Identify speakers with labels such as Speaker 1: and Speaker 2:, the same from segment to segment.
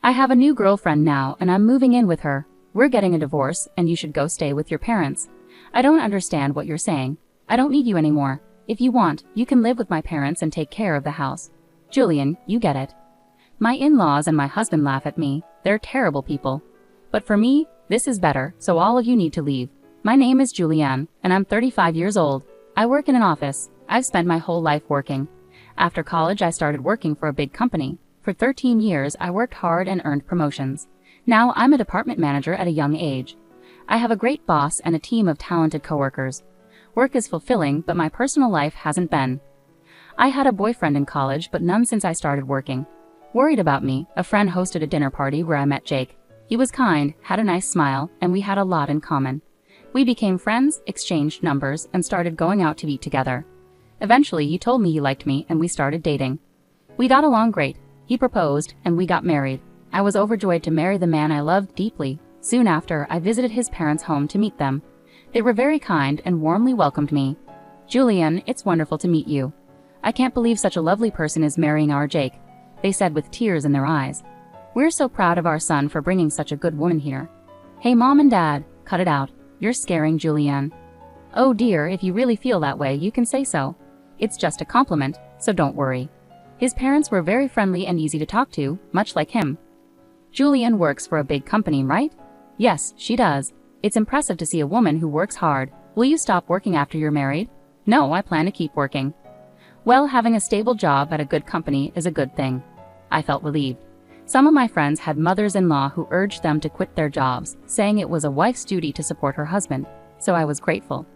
Speaker 1: I have a new girlfriend now and I'm moving in with her. We're getting a divorce and you should go stay with your parents. I don't understand what you're saying. I don't need you anymore. If you want, you can live with my parents and take care of the house. Julian, you get it. My in-laws and my husband laugh at me. They're terrible people. But for me, this is better, so all of you need to leave. My name is Julianne, and I'm 35 years old. I work in an office. I've spent my whole life working. After college, I started working for a big company. For 13 years, I worked hard and earned promotions. Now I'm a department manager at a young age. I have a great boss and a team of talented coworkers. Work is fulfilling, but my personal life hasn't been. I had a boyfriend in college, but none since I started working. Worried about me, a friend hosted a dinner party where I met Jake. He was kind, had a nice smile, and we had a lot in common. We became friends, exchanged numbers, and started going out to eat together. Eventually, he told me he liked me and we started dating. We got along great. He proposed, and we got married. I was overjoyed to marry the man I loved deeply. Soon after, I visited his parents' home to meet them. They were very kind and warmly welcomed me. Julian, it's wonderful to meet you. I can't believe such a lovely person is marrying our Jake, they said with tears in their eyes. We're so proud of our son for bringing such a good woman here. Hey Mom and Dad, cut it out. You're scaring Julianne. Oh dear, if you really feel that way, you can say so. It's just a compliment, so don't worry. His parents were very friendly and easy to talk to, much like him. Julianne works for a big company, right? Yes, she does. It's impressive to see a woman who works hard. Will you stop working after you're married? No, I plan to keep working. Well, having a stable job at a good company is a good thing. I felt relieved. Some of my friends had mothers-in-law who urged them to quit their jobs, saying it was a wife's duty to support her husband, so I was grateful.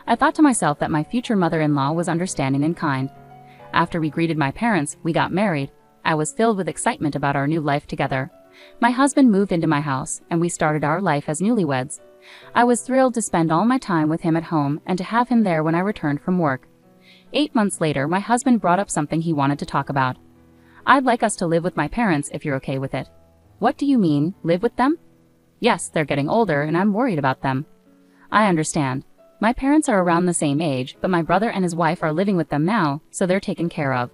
Speaker 1: I thought to myself that my future mother-in-law was understanding and kind. After we greeted my parents, we got married. I was filled with excitement about our new life together. My husband moved into my house, and we started our life as newlyweds. I was thrilled to spend all my time with him at home and to have him there when I returned from work. 8 months later, my husband brought up something he wanted to talk about. I'd like us to live with my parents if you're okay with it. What do you mean, live with them? Yes, they're getting older and I'm worried about them. I understand. My parents are around the same age, but my brother and his wife are living with them now, so they're taken care of.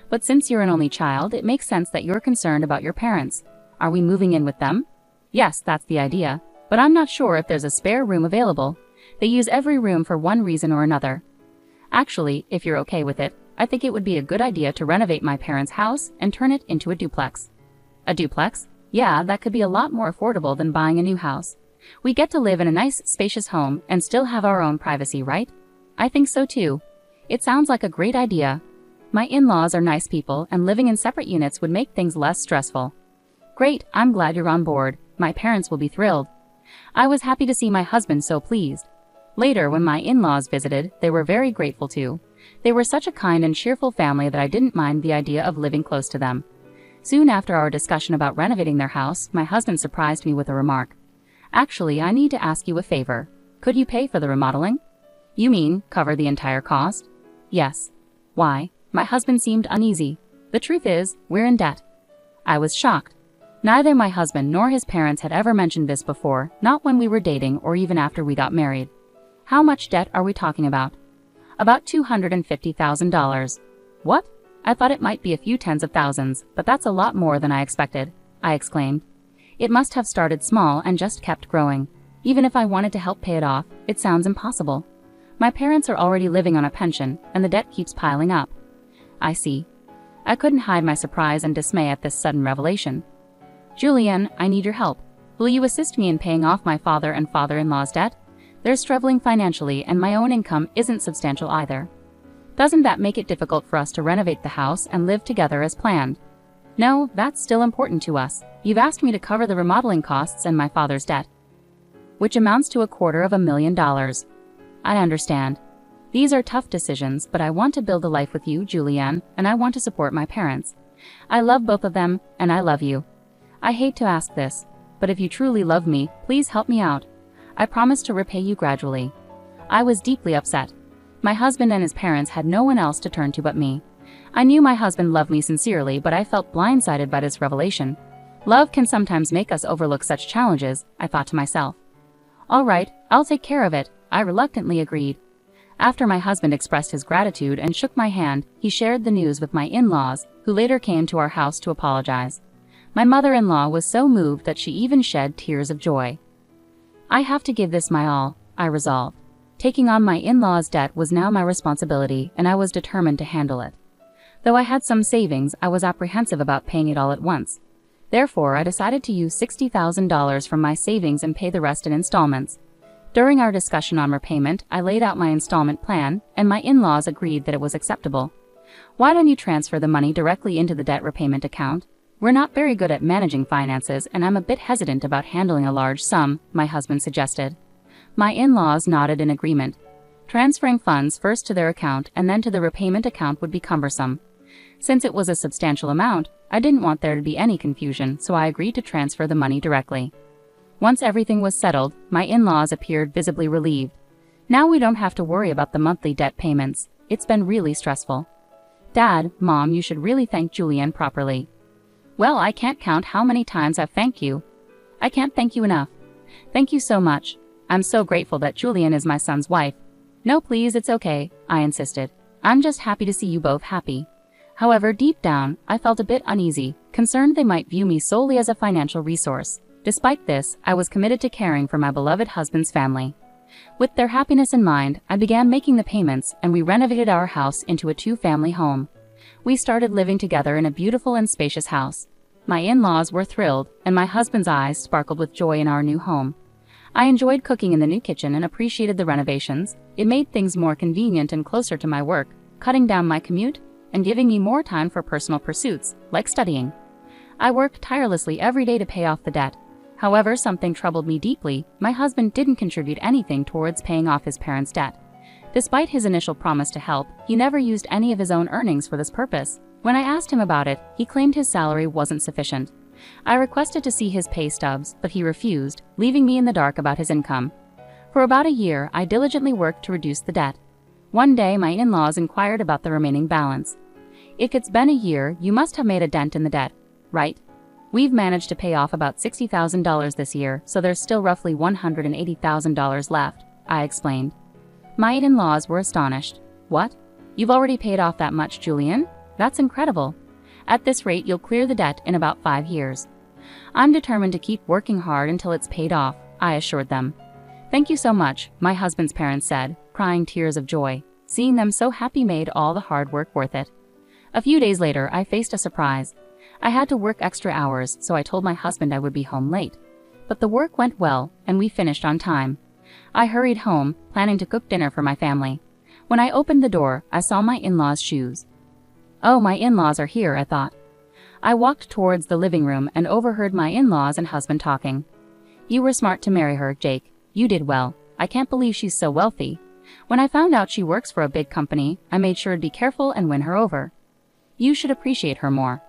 Speaker 1: But since you're an only child, it makes sense that you're concerned about your parents. Are we moving in with them? Yes, that's the idea, but I'm not sure if there's a spare room available. They use every room for one reason or another. Actually, if you're okay with it, I think it would be a good idea to renovate my parents' house and turn it into a duplex. A duplex? Yeah, that could be a lot more affordable than buying a new house. We get to live in a nice, spacious home and still have our own privacy, right? I think so too. It sounds like a great idea. My in-laws are nice people and living in separate units would make things less stressful. Great, I'm glad you're on board. My parents will be thrilled. I was happy to see my husband so pleased. Later, when my in-laws visited, they were very grateful too. They were such a kind and cheerful family that I didn't mind the idea of living close to them. Soon after our discussion about renovating their house, my husband surprised me with a remark. Actually, I need to ask you a favor. Could you pay for the remodeling? You mean, cover the entire cost? Yes. Why? My husband seemed uneasy. The truth is, we're in debt. I was shocked. Neither my husband nor his parents had ever mentioned this before, not when we were dating or even after we got married. How much debt are we talking about? About $250,000. What? I thought it might be a few tens of thousands, but that's a lot more than I expected, I exclaimed. It must have started small and just kept growing. Even if I wanted to help pay it off, it sounds impossible. My parents are already living on a pension, and the debt keeps piling up. I see. I couldn't hide my surprise and dismay at this sudden revelation. Julian, I need your help. Will you assist me in paying off my father and father-in-law's debt? They're struggling financially, and my own income isn't substantial either. Doesn't that make it difficult for us to renovate the house and live together as planned? No, that's still important to us. You've asked me to cover the remodeling costs and my father's debt, which amounts to $250,000. I understand. These are tough decisions, but I want to build a life with you, Julianne, and I want to support my parents. I love both of them, and I love you. I hate to ask this, but if you truly love me, please help me out. I promise to repay you gradually. I was deeply upset. My husband and his parents had no one else to turn to but me. I knew my husband loved me sincerely, but I felt blindsided by this revelation. Love can sometimes make us overlook such challenges, I thought to myself. All right, I'll take care of it, I reluctantly agreed. After my husband expressed his gratitude and shook my hand, he shared the news with my in-laws, who later came to our house to apologize. My mother-in-law was so moved that she even shed tears of joy. I have to give this my all, I resolved. Taking on my in-laws' debt was now my responsibility, and I was determined to handle it. Though I had some savings, I was apprehensive about paying it all at once. Therefore, I decided to use $60,000 from my savings and pay the rest in installments. During our discussion on repayment, I laid out my installment plan, and my in-laws agreed that it was acceptable. "Why don't you transfer the money directly into the debt repayment account? We're not very good at managing finances, and I'm a bit hesitant about handling a large sum," my husband suggested. My in-laws nodded in agreement. Transferring funds first to their account and then to the repayment account would be cumbersome. Since it was a substantial amount, I didn't want there to be any confusion, so I agreed to transfer the money directly. Once everything was settled, my in-laws appeared visibly relieved. "Now we don't have to worry about the monthly debt payments. It's been really stressful." "Dad, Mom, you should really thank Julian properly." "Well, I can't count how many times I've thanked you. I can't thank you enough. Thank you so much. I'm so grateful that Julian is my son's wife." "No, please, it's okay," I insisted. "I'm just happy to see you both happy." However, deep down, I felt a bit uneasy, concerned they might view me solely as a financial resource. Despite this, I was committed to caring for my beloved husband's family. With their happiness in mind, I began making the payments, and we renovated our house into a two-family home. We started living together in a beautiful and spacious house. My in-laws were thrilled, and my husband's eyes sparkled with joy in our new home. I enjoyed cooking in the new kitchen and appreciated the renovations. It made things more convenient and closer to my work, cutting down my commute and giving me more time for personal pursuits, like studying. I worked tirelessly every day to pay off the debt. However, something troubled me deeply. My husband didn't contribute anything towards paying off his parents' debt. Despite his initial promise to help, he never used any of his own earnings for this purpose. When I asked him about it, he claimed his salary wasn't sufficient. I requested to see his pay stubs, but he refused, leaving me in the dark about his income. For about a year, I diligently worked to reduce the debt. One day, my in-laws inquired about the remaining balance. "If it's been a year, you must have made a dent in the debt, right? We've managed to pay off about $60,000 this year, so there's still roughly $180,000 left," I explained. My in-laws were astonished. "What? You've already paid off that much, Julian? That's incredible. At this rate, you'll clear the debt in about 5 years. I'm determined to keep working hard until it's paid off," I assured them. "Thank you so much," my husband's parents said, crying tears of joy. Seeing them so happy made all the hard work worth it. A few days later, I faced a surprise. I had to work extra hours, so I told my husband I would be home late. But the work went well, and we finished on time. I hurried home, planning to cook dinner for my family. When I opened the door, I saw my in-laws' shoes. "Oh, my in-laws are here," I thought. I walked towards the living room and overheard my in-laws and husband talking. "You were smart to marry her, Jake. You did well. I can't believe she's so wealthy. When I found out she works for a big company, I made sure to be careful and win her over. You should appreciate her more."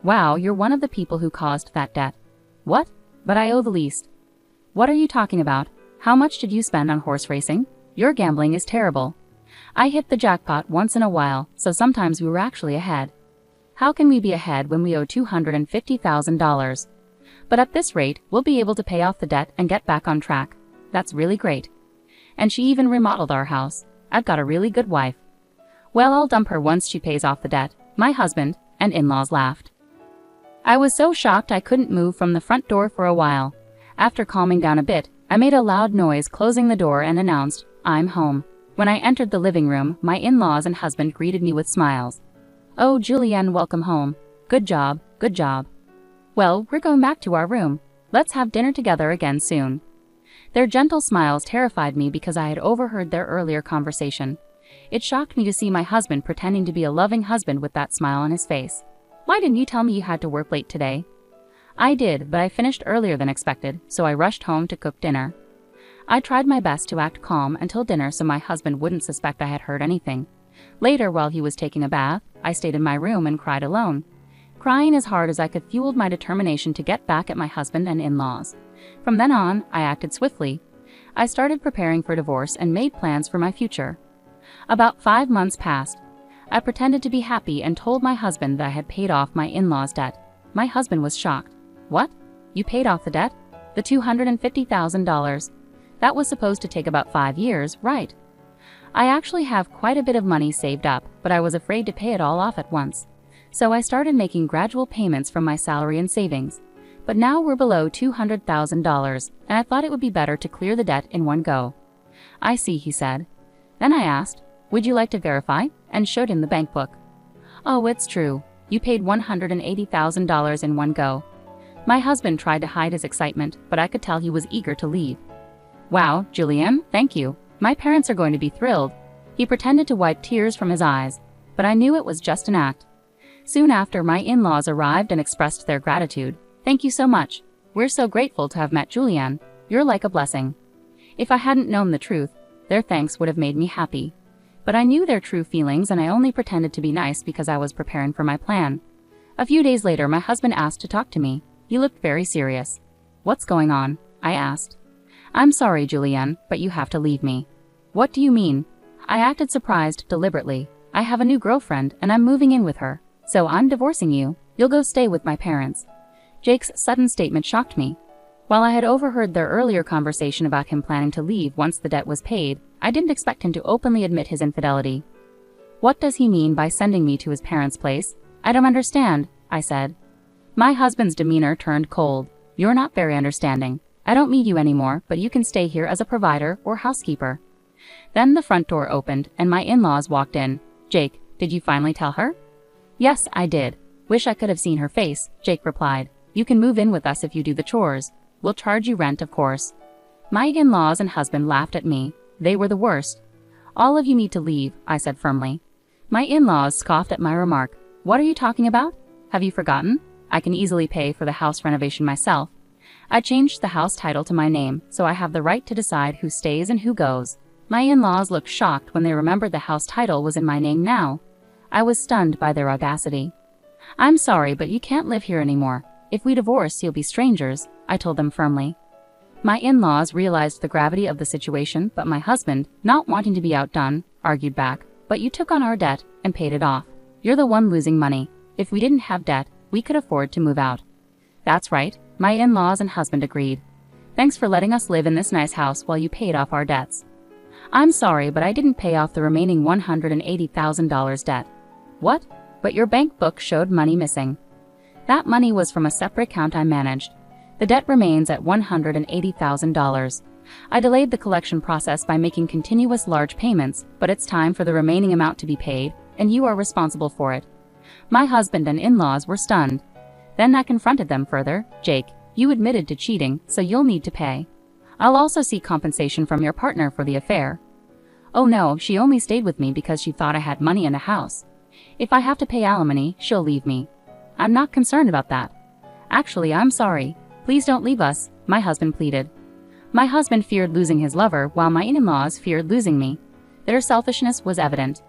Speaker 1: "Wow, you're one of the people who caused that debt." "What? But I owe the least." "What are you talking about? How much did you spend on horse racing? Your gambling is terrible." "I hit the jackpot once in a while, so sometimes we were actually ahead." "How can we be ahead when we owe $250,000? But at this rate, we'll be able to pay off the debt and get back on track. That's really great. And she even remodeled our house. I've got a really good wife." "Well, I'll dump her once she pays off the debt," my husband and in-laws laughed. I was so shocked I couldn't move from the front door for a while. After calming down a bit, I made a loud noise closing the door and announced, "I'm home." When I entered the living room, my in-laws and husband greeted me with smiles. "Oh, Julianne, welcome home. Good job, good job. Well, we're going back to our room. Let's have dinner together again soon." Their gentle smiles terrified me because I had overheard their earlier conversation. It shocked me to see my husband pretending to be a loving husband with that smile on his face. "Why didn't you tell me you had to work late today?" "I did, but I finished earlier than expected, so I rushed home to cook dinner." I tried my best to act calm until dinner so my husband wouldn't suspect I had heard anything. Later, while he was taking a bath, I stayed in my room and cried alone. Crying as hard as I could fueled my determination to get back at my husband and in-laws. From then on, I acted swiftly. I started preparing for divorce and made plans for my future. About 5 months passed. I pretended to be happy and told my husband that I had paid off my in-laws' debt. My husband was shocked. "What? You paid off the debt? The $250,000? That was supposed to take about 5 years, right?" "I actually have quite a bit of money saved up, but I was afraid to pay it all off at once. So I started making gradual payments from my salary and savings. But now we're below $200,000, and I thought it would be better to clear the debt in one go. I see, he said. Then I asked, would you like to verify? And showed him the bank book. Oh, it's true. You paid $180,000 in one go. My husband tried to hide his excitement, but I could tell he was eager to leave. Wow, Julianne, thank you. My parents are going to be thrilled. He pretended to wipe tears from his eyes, but I knew it was just an act. Soon after, my in-laws arrived and expressed their gratitude. Thank you so much. We're so grateful to have met Julianne. You're like a blessing. If I hadn't known the truth, their thanks would have made me happy. But I knew their true feelings, and I only pretended to be nice because I was preparing for my plan. A few days later, my husband asked to talk to me. He looked very serious. What's going on? I asked. I'm sorry, Julianne, but you have to leave me. What do you mean? I acted surprised deliberately. I have a new girlfriend, and I'm moving in with her. So I'm divorcing you. You'll go stay with my parents. Jake's sudden statement shocked me. While I had overheard their earlier conversation about him planning to leave once the debt was paid, I didn't expect him to openly admit his infidelity. What does he mean by sending me to his parents' place? I don't understand, I said. My husband's demeanor turned cold. You're not very understanding. I don't need you anymore, but you can stay here as a provider or housekeeper. Then the front door opened, and my in-laws walked in. Jake, did you finally tell her? Yes, I did. Wish I could have seen her face, Jake replied. You can move in with us if you do the chores. We'll charge you rent, of course. My in-laws and husband laughed at me. They were the worst. All of you need to leave, I said firmly. My in-laws scoffed at my remark. What are you talking about? Have you forgotten? I can easily pay for the house renovation myself. I changed the house title to my name, so I have the right to decide who stays and who goes. My in-laws looked shocked when they remembered the house title was in my name now. I was stunned by their audacity. I'm sorry, but you can't live here anymore. If we divorce, you'll be strangers, I told them firmly. My in-laws realized the gravity of the situation, but my husband, not wanting to be outdone, argued back. But you took on our debt and paid it off. You're the one losing money. If we didn't have debt, we could afford to move out. That's right, my in-laws and husband agreed. Thanks for letting us live in this nice house while you paid off our debts. I'm sorry, but I didn't pay off the remaining $180,000 debt. What? But your bank book showed money missing. That money was from a separate account I managed. The debt remains at $180,000. I delayed the collection process by making continuous large payments, but it's time for the remaining amount to be paid, and you are responsible for it. My husband and in-laws were stunned. Then I confronted them further. Jake, you admitted to cheating, so you'll need to pay. I'll also seek compensation from your partner for the affair. Oh no, she only stayed with me because she thought I had money in the house. If I have to pay alimony, she'll leave me. I'm not concerned about that. Actually, I'm sorry. Please don't leave us, my husband pleaded. My husband feared losing his lover, while my in-laws feared losing me. Their selfishness was evident.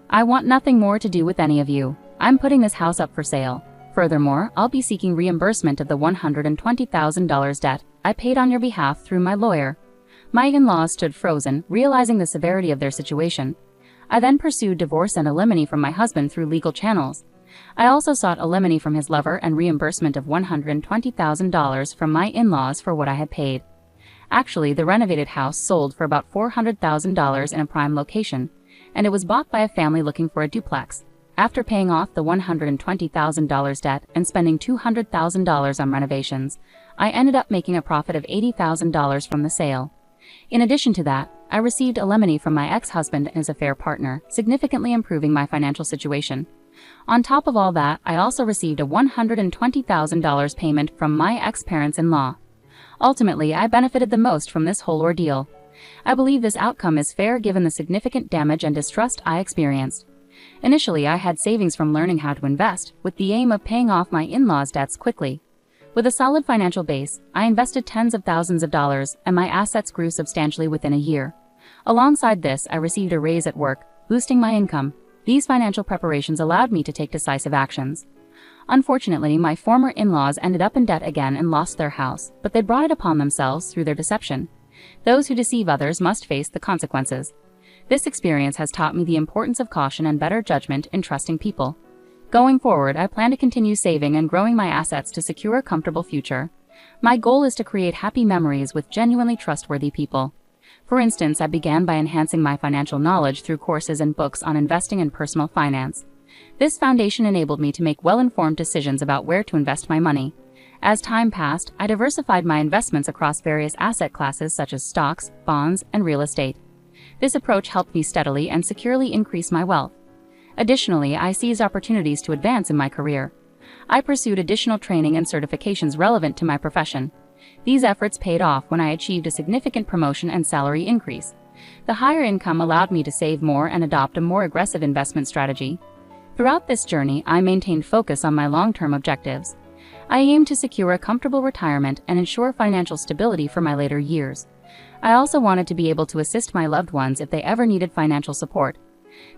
Speaker 1: I want nothing more to do with any of you. I'm putting this house up for sale. Furthermore, I'll be seeking reimbursement of the $120,000 debt I paid on your behalf through my lawyer. My in-laws stood frozen, realizing the severity of their situation. I then pursued divorce and alimony from my husband through legal channels. I also sought alimony from his lover and reimbursement of $120,000 from my in-laws for what I had paid. Actually, the renovated house sold for about $400,000 in a prime location, and it was bought by a family looking for a duplex. After paying off the $120,000 debt and spending $200,000 on renovations, I ended up making a profit of $80,000 from the sale. In addition to that, I received alimony from my ex-husband and his affair partner, significantly improving my financial situation. On top of all that, I also received a $120,000 payment from my ex-parents-in-law. Ultimately, I benefited the most from this whole ordeal. I believe this outcome is fair given the significant damage and distrust I experienced. Initially, I had savings from learning how to invest, with the aim of paying off my in-laws' debts quickly. With a solid financial base, I invested tens of thousands of dollars, and my assets grew substantially within a year. Alongside this, I received a raise at work, boosting my income. These financial preparations allowed me to take decisive actions. Unfortunately, my former in-laws ended up in debt again and lost their house, but they brought it upon themselves through their deception. Those who deceive others must face the consequences. This experience has taught me the importance of caution and better judgment in trusting people. Going forward, I plan to continue saving and growing my assets to secure a comfortable future. My goal is to create happy memories with genuinely trustworthy people. For instance, I began by enhancing my financial knowledge through courses and books on investing and personal finance. This foundation enabled me to make well-informed decisions about where to invest my money. As time passed, I diversified my investments across various asset classes such as stocks, bonds, and real estate. This approach helped me steadily and securely increase my wealth. Additionally, I seized opportunities to advance in my career. I pursued additional training and certifications relevant to my profession. These efforts paid off when I achieved a significant promotion and salary increase. The higher income allowed me to save more and adopt a more aggressive investment strategy. Throughout this journey, I maintained focus on my long-term objectives. I aimed to secure a comfortable retirement and ensure financial stability for my later years. I also wanted to be able to assist my loved ones if they ever needed financial support.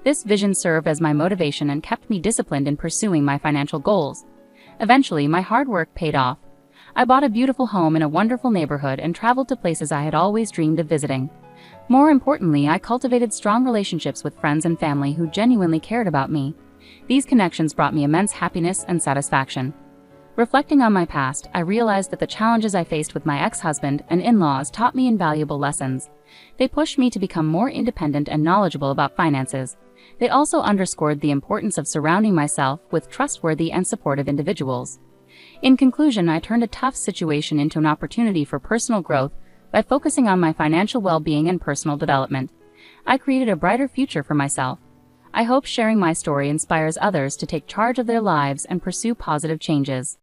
Speaker 1: This vision served as my motivation and kept me disciplined in pursuing my financial goals. Eventually, my hard work paid off. I bought a beautiful home in a wonderful neighborhood and traveled to places I had always dreamed of visiting. More importantly, I cultivated strong relationships with friends and family who genuinely cared about me. These connections brought me immense happiness and satisfaction. Reflecting on my past, I realized that the challenges I faced with my ex-husband and in-laws taught me invaluable lessons. They pushed me to become more independent and knowledgeable about finances. They also underscored the importance of surrounding myself with trustworthy and supportive individuals. In conclusion, I turned a tough situation into an opportunity for personal growth by focusing on my financial well-being and personal development. I created a brighter future for myself. I hope sharing my story inspires others to take charge of their lives and pursue positive changes.